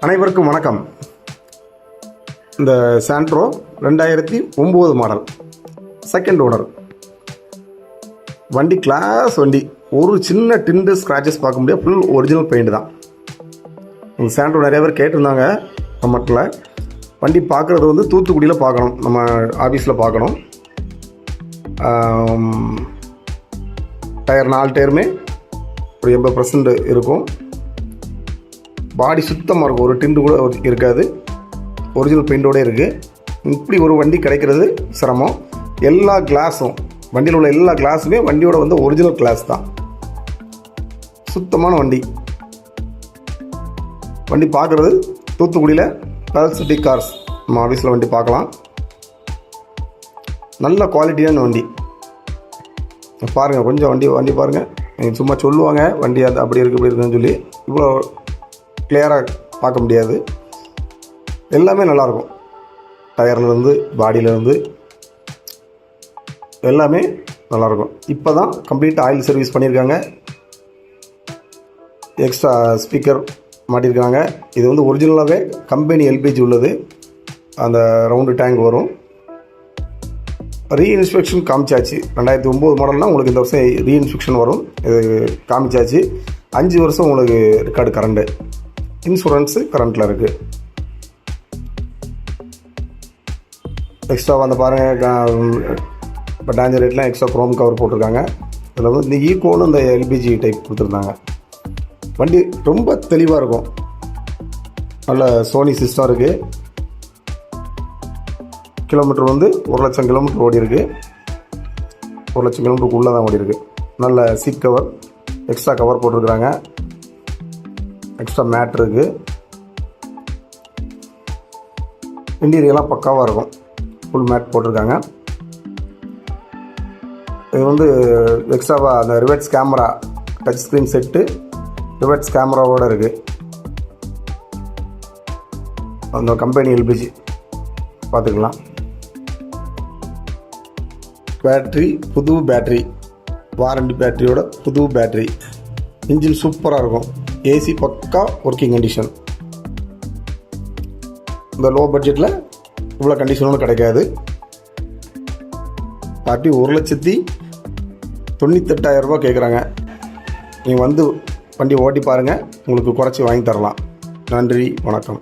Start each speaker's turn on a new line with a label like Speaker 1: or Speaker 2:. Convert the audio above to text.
Speaker 1: அனைவருக்கும் வணக்கம். இந்த சாண்ட்ரோ 2009 மாடல் செகண்ட் ஓனர் வண்டி, கிளாஸ் வண்டி. ஒரு சின்ன டிண்டு ஸ்க்ராச்சஸ் பார்க்க முடியாது, ஃபுல் ஒரிஜினல் பெயிண்ட் தான். இந்த சாண்ட்ரோ நிறைய பேர் கேட்டிருந்தாங்க கமெண்ட்டில். வண்டி பார்க்குறது வந்து தூத்துக்குடியில் பார்க்கணும், நம்ம ஆஃபீஸில் பார்க்கணும். டயர் 4 டயருமே ஒரு 80% இருக்கும். பாடி சுத்தமாக இருக்கும், ஒரு டிண்டு கூட இருக்காது, ஒரிஜினல் பெயிண்டோடு இருக்குது. இப்படி ஒரு வண்டி கிடைக்கிறது சிரமம். எல்லா கிளாஸும், வண்டியில் உள்ள எல்லா கிளாஸுமே வண்டியோட வந்து ஒரிஜினல் கிளாஸ் தான். சுத்தமான வண்டி. வண்டி பார்க்குறது தூத்துக்குடியில் பெர்ல் சிட்டி கார்ஸ் நம்ம ஆஃபீஸில் வண்டி பார்க்கலாம். நல்ல குவாலிட்டியான வண்டி பாருங்கள். கொஞ்சம் வண்டி பாருங்கள். நீங்கள் சும்மா சொல்லுவாங்க வண்டி அது அப்படி இருக்குது இப்படி இருக்குன்னு சொல்லி, இவ்வளோ கிளியராக பார்க்க முடியாது. எல்லாமே நல்லாயிருக்கும். டயர்லேருந்து பாடியிலேருந்து எல்லாமே நல்லாயிருக்கும். இப்போ தான் கம்ப்ளீட் ஆயில் சர்வீஸ் பண்ணியிருக்காங்க. எக்ஸ்ட்ரா ஸ்பீக்கர் மாட்டியிருக்காங்க. இது வந்து ஒரிஜினலாகவே கம்பெனி எல்பிஜி உள்ளது. அந்த ரவுண்டு டேங்க் வரும். ரீஇன்ஸ்பெக்ஷன் காமிச்சாச்சு. 2009 மாடல்னால் உங்களுக்கு இந்த வருஷம் ரீஇன்ஸ்பெக்ஷன் வரும். இது காமிச்சாச்சு. 5 வருஷம் உங்களுக்கு ரெக்கார்டு கரண்ட்டு, இன்சூரன்ஸு கரண்ட்டில் இருக்குது. எக்ஸ்ட்ரா வந்து பாருங்கள், இப்போ டேஞ்சர் ரேட்லாம் எக்ஸ்ட்ரா க்ரோம் கவர் போட்டிருக்காங்க. இதில் வந்து இந்த ஈகோன்னு இந்த எல்பிஜி டைப் கொடுத்துருந்தாங்க. வண்டி ரொம்ப தெளிவாக இருக்கும். நல்ல சோனி சிஸ்டம் இருக்குது. கிலோமீட்டர் வந்து 1,00,000 கிலோமீட்டர் ஓடி இருக்குது. 1,00,000 கிலோமீட்டருக்கு உள்ளே தான் ஓடி இருக்குது. நல்ல சீட் கவர், எக்ஸ்ட்ரா கவர் போட்டிருக்கிறாங்க. எக்ஸ்ட்ரா மேட் இருக்குது. இன்டீரியர்லாம் பக்காவாக இருக்கும். ஃபுல் மேட் போட்டிருக்காங்க. இது வந்து எக்ஸ்ட்ராவாக அந்த reverse camera, touch screen set reverse கேமராவோடு இருக்குது. அந்த கம்பெனி எல்பிஜி பார்த்துக்கலாம். பேட்ரி புது பேட்ரி, வாரண்டி பேட்டரியோட புது பேட்ரி. இன்ஜின் சூப்பராக இருக்கும். ஏசி பக்கா ஒர்க்கிங் கண்டிஷன். இந்த லோ பட்ஜெட்டில் இவ்வளோ கண்டிஷனோடு கிடைக்காது. பார்ட்டி 1,98,000 ரூபா கேட்குறாங்க. நீங்கள் வந்து வண்டி ஓட்டி பாருங்கள், உங்களுக்கு குறைச்சி வாங்கி தரலாம். நன்றி, வணக்கம்.